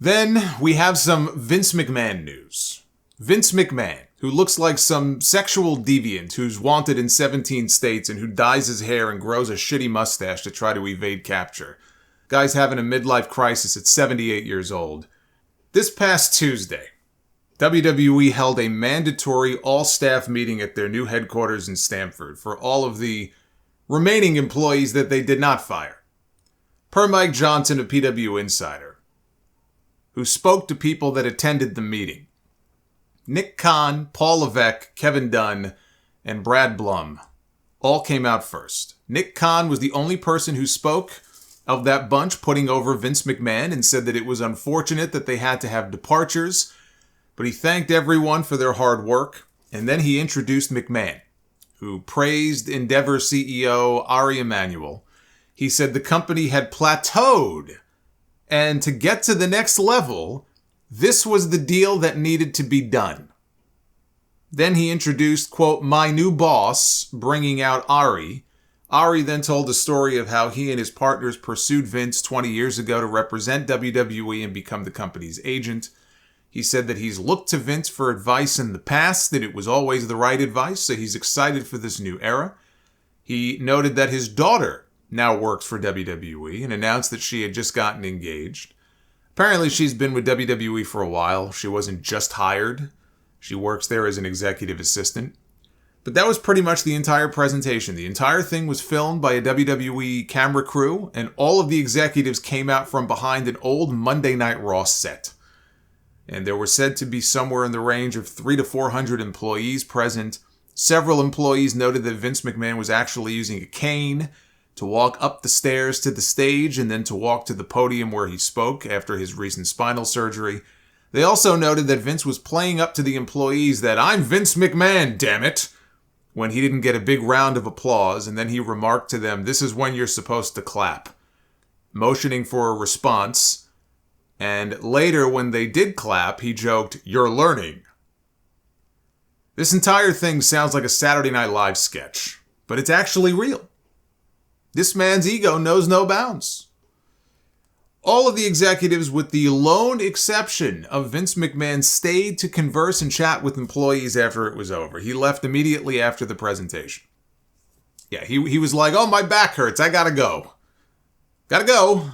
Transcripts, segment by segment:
Then we have some Vince McMahon news. Vince McMahon, who looks like some sexual deviant who's wanted in 17 states and who dyes his hair and grows a shitty mustache to try to evade capture. Guy's having a midlife crisis at 78 years old. This past Tuesday, WWE held a mandatory all-staff meeting at their new headquarters in Stamford for all of the remaining employees that they did not fire. Per Mike Johnson of PW Insider, who spoke to people that attended the meeting. Nick Khan, Paul Levesque, Kevin Dunn, and Brad Blum all came out first. Nick Khan was the only person who spoke of that bunch, putting over Vince McMahon, and said that it was unfortunate that they had to have departures, but he thanked everyone for their hard work, and then he introduced McMahon, who praised Endeavor CEO Ari Emanuel. He said the company had plateaued, and to get to the next level, this was the deal that needed to be done. Then he introduced, quote, my new boss, bringing out Ari. Ari then told the story of how he and his partners pursued Vince 20 years ago to represent WWE and become the company's agent. He said that he's looked to Vince for advice in the past, that it was always the right advice, so he's excited for this new era. He noted that his daughter now works for WWE and announced that she had just gotten engaged. Apparently she's been with WWE for a while. She wasn't just hired. She works there as an executive assistant. But that was pretty much the entire presentation. The entire thing was filmed by a WWE camera crew, and all of the executives came out from behind an old Monday Night Raw set. And there were said to be somewhere in the range of 300 to 400 employees present. Several employees noted that Vince McMahon was actually using a cane to walk up the stairs to the stage and then to walk to the podium where he spoke after his recent spinal surgery. They also noted that Vince was playing up to the employees that, I'm Vince McMahon, damn it, when he didn't get a big round of applause, and then he remarked to them, this is when you're supposed to clap, motioning for a response. And later, when they did clap, he joked, you're learning. This entire thing sounds like a Saturday Night Live sketch, but it's actually real. This man's ego knows no bounds. All of the executives, with the lone exception of Vince McMahon, stayed to converse and chat with employees after it was over. He left immediately after the presentation. Yeah, he was like, oh, my back hurts. I gotta go. Gotta go.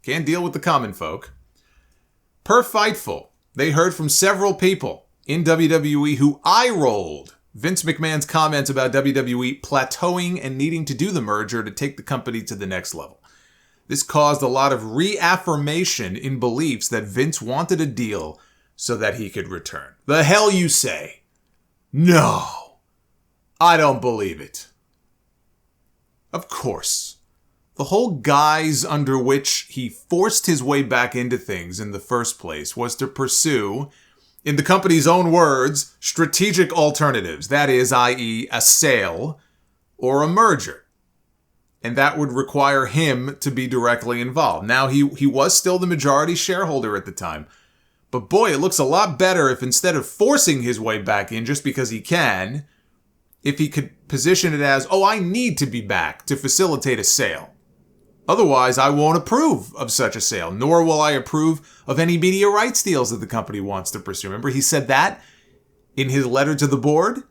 Can't deal with the common folk. Per Fightful, they heard from several people in WWE who eye-rolled Vince McMahon's comments about WWE plateauing and needing to do the merger to take the company to the next level. This caused a lot of reaffirmation in beliefs that Vince wanted a deal so that he could return. The hell you say? No, I don't believe it. Of course, the whole guise under which he forced his way back into things in the first place was to pursue, in the company's own words, strategic alternatives. That is, i.e., a sale or a merger. And that would require him to be directly involved. Now, he was still the majority shareholder at the time. But boy, it looks a lot better if instead of forcing his way back in just because he can, if he could position it as, oh, I need to be back to facilitate a sale. Otherwise, I won't approve of such a sale, nor will I approve of any media rights deals that the company wants to pursue. Remember, he said that in his letter to the board?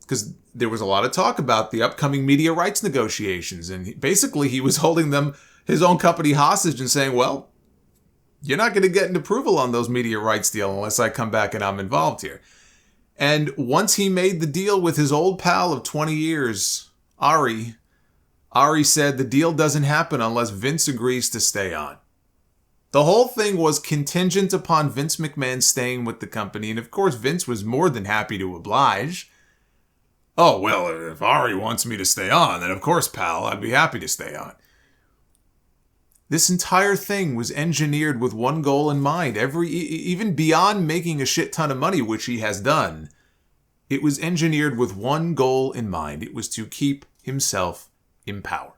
Because there was a lot of talk about the upcoming media rights negotiations, and basically he was holding them, his own company, hostage and saying, well, you're not going to get an approval on those media rights deal unless I come back and I'm involved here. And once he made the deal with his old pal of 20 years, Ari said the deal doesn't happen unless Vince agrees to stay on. The whole thing was contingent upon Vince McMahon staying with the company, and of course Vince was more than happy to oblige. Oh, well, if Ari wants me to stay on, then of course, pal, I'd be happy to stay on. This entire thing was engineered with one goal in mind. Even beyond making a shit ton of money, which he has done, it was engineered with one goal in mind. It was to keep himself in power.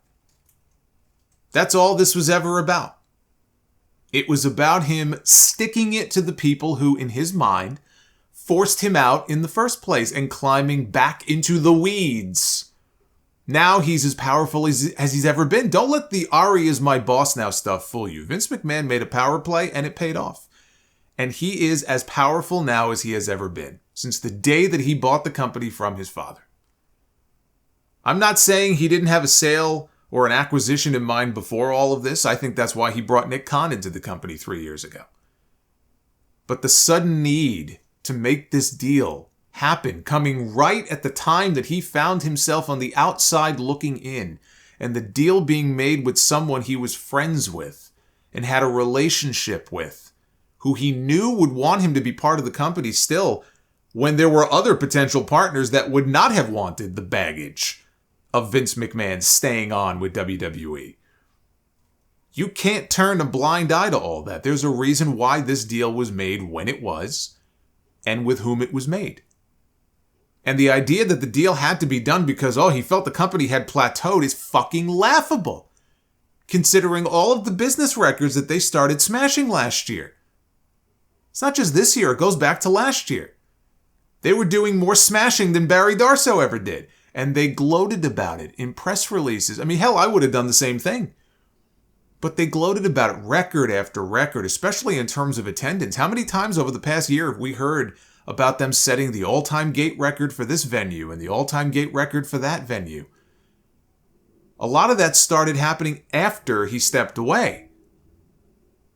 That's all this was ever about. It was about him sticking it to the people who, in his mind, forced him out in the first place and climbing back into the weeds. Now he's as powerful as he's ever been. Don't let the Ari is my boss now stuff fool you. Vince McMahon made a power play and it paid off. And he is as powerful now as he has ever been, since the day that he bought the company from his father. I'm not saying he didn't have a sale or an acquisition in mind before all of this. I think that's why he brought Nick Khan into the company 3 years ago. But the sudden need to make this deal happen, coming right at the time that he found himself on the outside looking in, and the deal being made with someone he was friends with and had a relationship with, who he knew would want him to be part of the company still, when there were other potential partners that would not have wanted the baggage of Vince McMahon staying on with WWE. You can't turn a blind eye to all that. There's a reason why this deal was made when it was, and with whom it was made. And the idea that the deal had to be done because, he felt the company had plateaued is fucking laughable, considering all of the business records that they started smashing last year. It's not just this year, it goes back to last year. They were doing more smashing than Barry Darsow ever did. And they gloated about it in press releases. I mean, hell, I would have done the same thing. But they gloated about it record after record, especially in terms of attendance. How many times over the past year have we heard about them setting the all-time gate record for this venue and the all-time gate record for that venue? A lot of that started happening after he stepped away.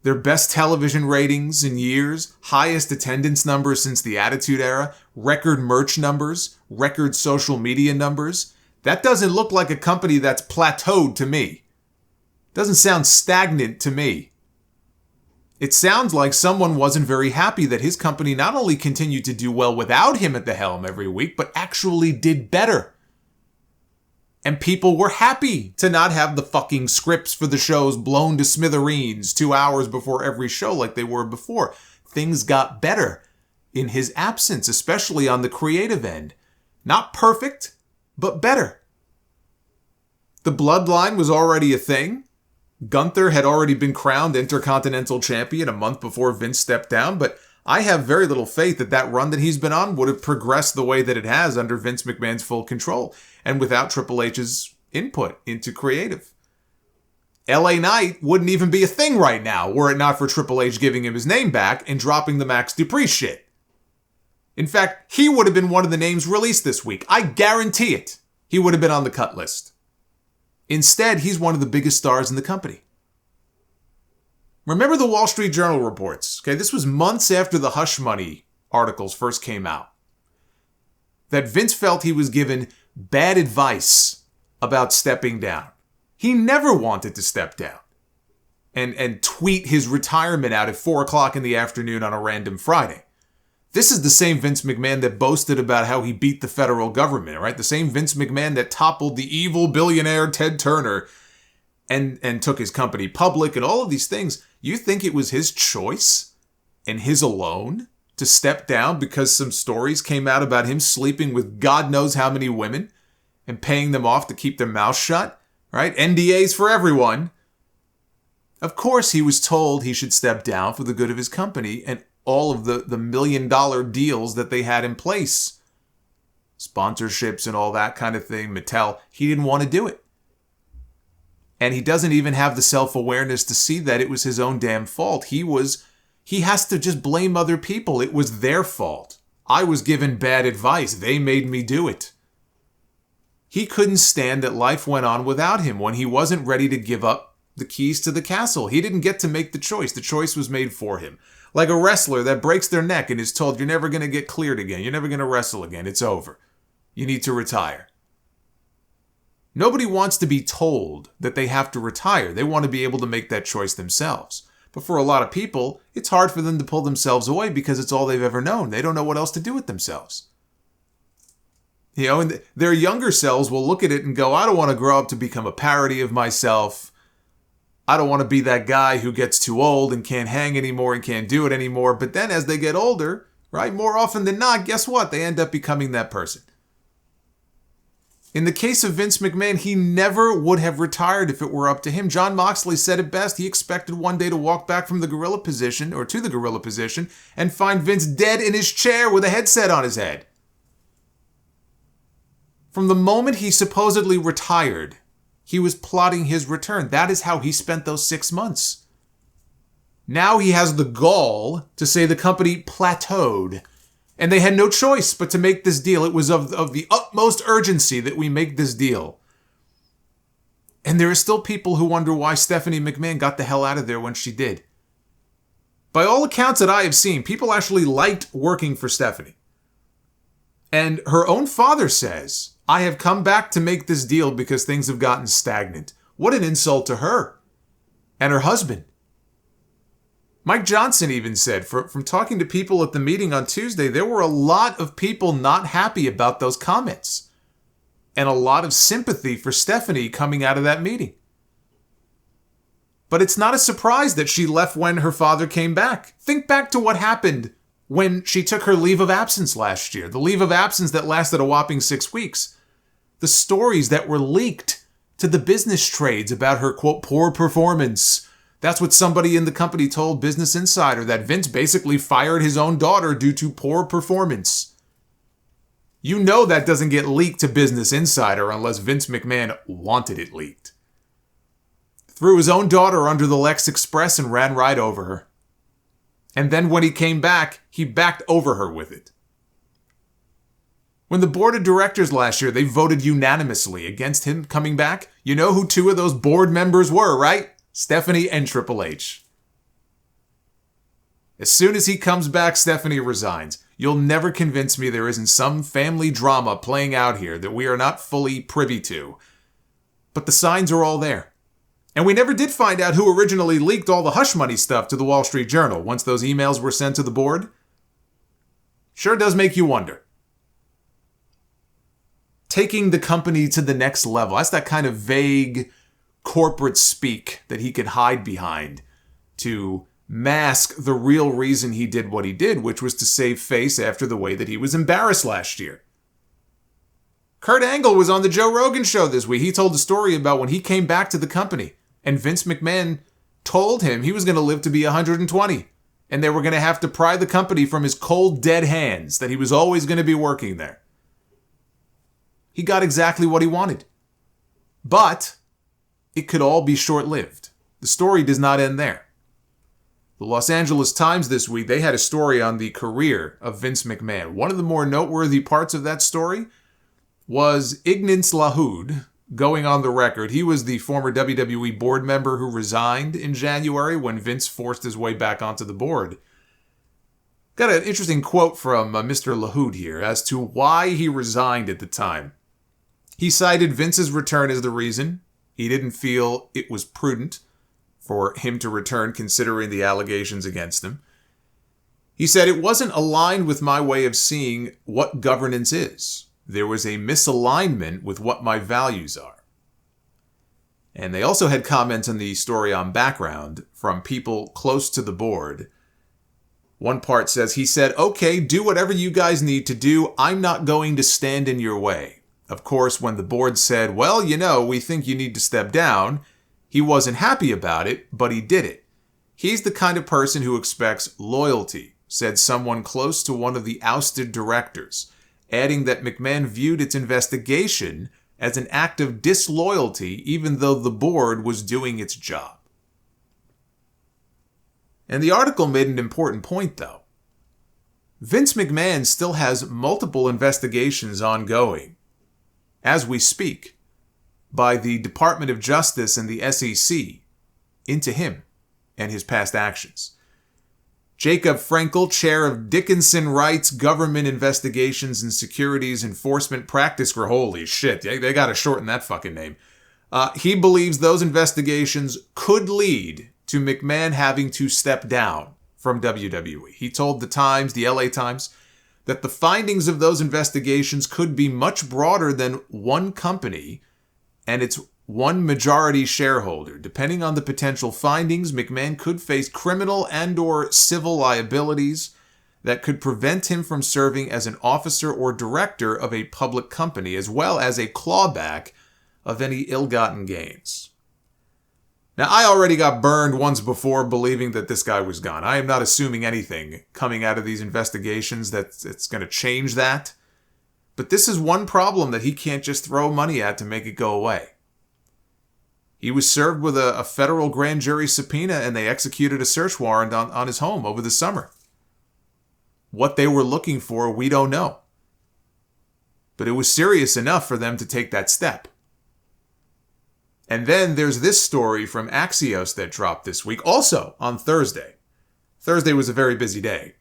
Their best television ratings in years, highest attendance numbers since the Attitude Era, record merch numbers, record social media numbers. That doesn't look like a company that's plateaued to me. Doesn't sound stagnant to me. It sounds like someone wasn't very happy that his company not only continued to do well without him at the helm every week, but actually did better. And people were happy to not have the fucking scripts for the shows blown to smithereens 2 hours before every show like they were before. Things got better in his absence, especially on the creative end. Not perfect, but better. The bloodline was already a thing. Gunther had already been crowned Intercontinental Champion a month before Vince stepped down, but I have very little faith that that run that he's been on would have progressed the way that it has under Vince McMahon's full control and without Triple H's input into creative. LA Knight wouldn't even be a thing right now were it not for Triple H giving him his name back and dropping the Max Dupree shit. In fact, he would have been one of the names released this week. I guarantee it. He would have been on the cut list. Instead, he's one of the biggest stars in the company. Remember the Wall Street Journal reports, okay? This was months after the Hush Money articles first came out. That Vince felt he was given bad advice about stepping down. He never wanted to step down and tweet his retirement out at 4 o'clock in the afternoon on a random Friday. This is the same Vince McMahon that boasted about how he beat the federal government, right? The same Vince McMahon that toppled the evil billionaire Ted Turner and took his company public and all of these things. You think it was his choice and his alone to step down because some stories came out about him sleeping with God knows how many women and paying them off to keep their mouths shut, right? NDAs for everyone. Of course, he was told he should step down for the good of his company and all of the $1 million deals that they had in place. Sponsorships and all that kind of thing. Mattel, he didn't want to do it. And he doesn't even have the self-awareness to see that it was his own damn fault. He has to just blame other people. It was their fault. I was given bad advice. They made me do it. He couldn't stand that life went on without him when he wasn't ready to give up the keys to the castle. He didn't get to make the choice. The choice was made for him. Like a wrestler that breaks their neck and is told, you're never going to get cleared again. You're never going to wrestle again. It's over. You need to retire. Nobody wants to be told that they have to retire. They want to be able to make that choice themselves. But for a lot of people, it's hard for them to pull themselves away because it's all they've ever known. They don't know what else to do with themselves. You know, and their younger selves will look at it and go, I don't want to grow up to become a parody of myself. I don't want to be that guy who gets too old and can't hang anymore and can't do it anymore. But then as they get older, right, more often than not, guess what? They end up becoming that person. In the case of Vince McMahon, he never would have retired if it were up to him. Jon Moxley said it best. He expected one day to walk back from the gorilla position, or to the gorilla position, and find Vince dead in his chair with a headset on his head. From the moment he supposedly retired, he was plotting his return. That is how he spent those 6 months. Now he has the gall to say the company plateaued. And they had no choice but to make this deal. It was of the utmost urgency that we make this deal. And there are still people who wonder why Stephanie McMahon got the hell out of there when she did. By all accounts that I have seen, people actually liked working for Stephanie. And her own father says, I have come back to make this deal because things have gotten stagnant. What an insult to her and her husband. Mike Johnson even said, from talking to people at the meeting on Tuesday, there were a lot of people not happy about those comments. And a lot of sympathy for Stephanie coming out of that meeting. But it's not a surprise that she left when her father came back. Think back to what happened when she took her leave of absence last year. The leave of absence that lasted a whopping 6 weeks. The stories that were leaked to the business trades about her, quote, poor performance. That's what somebody in the company told Business Insider, that Vince basically fired his own daughter due to poor performance. You know that doesn't get leaked to Business Insider unless Vince McMahon wanted it leaked. Threw his own daughter under the Lex Express and ran right over her. And then when he came back, he backed over her with it. When the board of directors last year, they voted unanimously against him coming back, you know who 2 of those board members were, right? Stephanie and Triple H. As soon as he comes back, Stephanie resigns. You'll never convince me there isn't some family drama playing out here that we are not fully privy to. But the signs are all there. And we never did find out who originally leaked all the hush money stuff to the Wall Street Journal once those emails were sent to the board. Sure does make you wonder. Taking the company to the next level. That's that kind of vague corporate speak that he could hide behind to mask the real reason he did what he did, which was to save face after the way that he was embarrassed last year. Kurt Angle was on the Joe Rogan show this week. He told a story about when he came back to the company and Vince McMahon told him he was going to live to be 120 and they were going to have to pry the company from his cold, dead hands, that he was always going to be working there. He got exactly what he wanted. But it could all be short-lived. The story does not end there. The Los Angeles Times this week, they had a story on the career of Vince McMahon. One of the more noteworthy parts of that story was Ignaz Lahoud going on the record. He was the former WWE board member who resigned in January when Vince forced his way back onto the board. Got an interesting quote from Mr. Lahoud here as to why he resigned at the time. He cited Vince's return as the reason. He didn't feel it was prudent for him to return considering the allegations against him. He said, it wasn't aligned with my way of seeing what governance is. There was a misalignment with what my values are. And they also had comments on the story on background from people close to the board. One part says, he said, okay, do whatever you guys need to do. I'm not going to stand in your way. Of course, when the board said, well, you know, we think you need to step down, he wasn't happy about it, but he did it. He's the kind of person who expects loyalty, said someone close to one of the ousted directors, adding that McMahon viewed its investigation as an act of disloyalty even though the board was doing its job. And the article made an important point, though. Vince McMahon still has multiple investigations ongoing, as we speak, by the Department of Justice and the SEC into him and his past actions. Jacob Frankel, chair of Dickinson Wright's Government Investigations and Securities Enforcement Practice Group. Holy shit, they got to shorten that fucking name. He believes those investigations could lead to McMahon having to step down from WWE. He told the Times, the LA Times, that the findings of those investigations could be much broader than one company and its one majority shareholder. Depending on the potential findings, McMahon could face criminal and/or civil liabilities that could prevent him from serving as an officer or director of a public company, as well as a clawback of any ill-gotten gains. Now, I already got burned once before believing that this guy was gone. I am not assuming anything coming out of these investigations that it's going to change that. But this is one problem that he can't just throw money at to make it go away. He was served with a federal grand jury subpoena, and they executed a search warrant on his home over the summer. What they were looking for, we don't know. But it was serious enough for them to take that step. And then there's this story from Axios that dropped this week, also on Thursday. Thursday was a very busy day.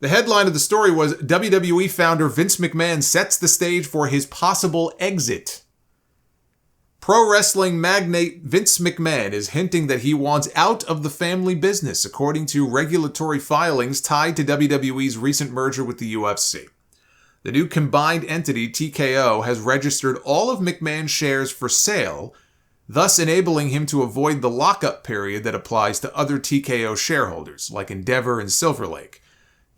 The headline of the story was, WWE founder Vince McMahon sets the stage for his possible exit. Pro wrestling magnate Vince McMahon is hinting that he wants out of the family business, according to regulatory filings tied to WWE's recent merger with the UFC. The new combined entity, TKO, has registered all of McMahon's shares for sale, thus enabling him to avoid the lockup period that applies to other TKO shareholders, like Endeavor and Silver Lake.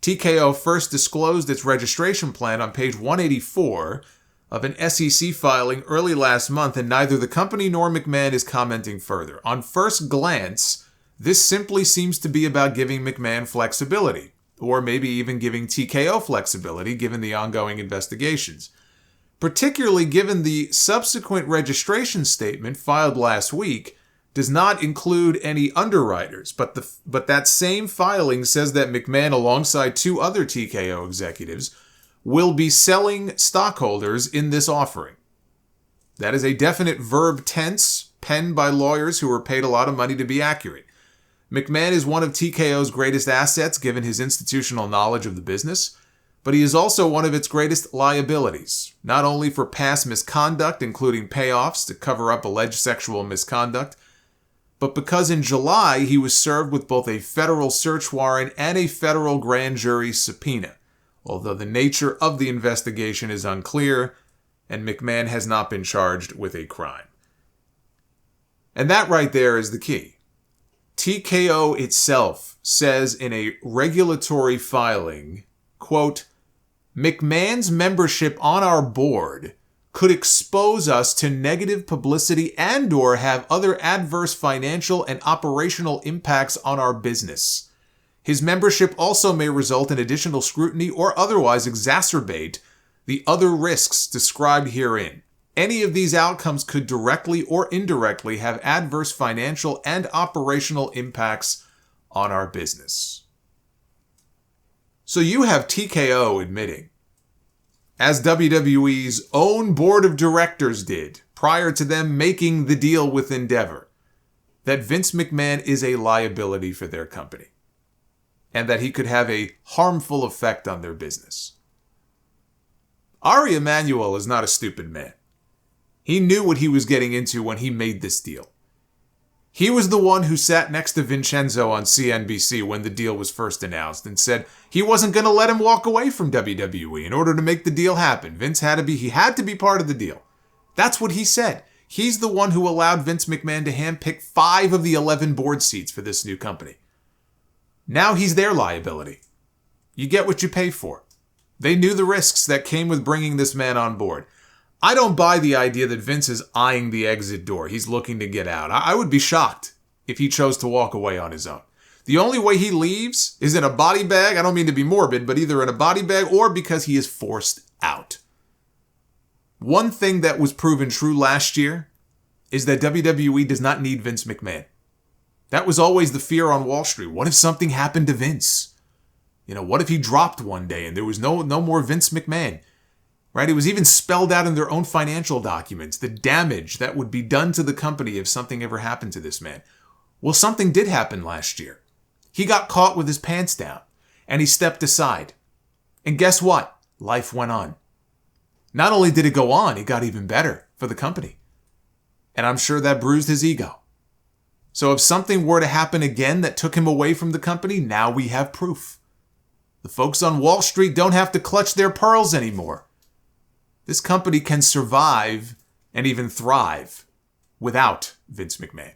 TKO first disclosed its registration plan on page 184 of an SEC filing early last month, and neither the company nor McMahon is commenting further. On first glance, this simply seems to be about giving McMahon flexibility, or maybe even giving TKO flexibility given the ongoing investigations. Particularly given the subsequent registration statement filed last week does not include any underwriters, but that same filing says that McMahon, alongside two other TKO executives, will be selling stockholders in this offering. That is a definite verb tense penned by lawyers who are paid a lot of money to be accurate. McMahon is one of TKO's greatest assets given his institutional knowledge of the business, but he is also one of its greatest liabilities, not only for past misconduct, including payoffs to cover up alleged sexual misconduct, but because in July he was served with both a federal search warrant and a federal grand jury subpoena, although the nature of the investigation is unclear and McMahon has not been charged with a crime. And that right there is the key. TKO itself says in a regulatory filing, quote, McMahon's membership on our board could expose us to negative publicity and/or have other adverse financial and operational impacts on our business. His membership also may result in additional scrutiny or otherwise exacerbate the other risks described herein. Any of these outcomes could directly or indirectly have adverse financial and operational impacts on our business. So you have TKO admitting, as WWE's own board of directors did prior to them making the deal with Endeavor, that Vince McMahon is a liability for their company and that he could have a harmful effect on their business. Ari Emanuel is not a stupid man. He knew what he was getting into when he made this deal. He was the one who sat next to Vincenzo on CNBC when the deal was first announced and said he wasn't going to let him walk away from WWE in order to make the deal happen. He had to be part of the deal. That's what he said. He's the one who allowed Vince McMahon to handpick 5 of the 11 board seats for this new company. Now he's their liability. You get what you pay for. They knew the risks that came with bringing this man on board. I don't buy the idea that Vince is eyeing the exit door. He's looking to get out. I would be shocked if he chose to walk away on his own. The only way he leaves is in a body bag. I don't mean to be morbid, but either in a body bag or because he is forced out. One thing that was proven true last year is that WWE does not need Vince McMahon. That was always the fear on Wall Street. What if something happened to Vince? What if he dropped one day and there was no more Vince McMahon? Right? It was even spelled out in their own financial documents, the damage that would be done to the company if something ever happened to this man. Well, something did happen last year. He got caught with his pants down, and he stepped aside. And guess what? Life went on. Not only did it go on, it got even better for the company. And I'm sure that bruised his ego. So if something were to happen again that took him away from the company, now we have proof. The folks on Wall Street don't have to clutch their pearls anymore. This company can survive and even thrive without Vince McMahon.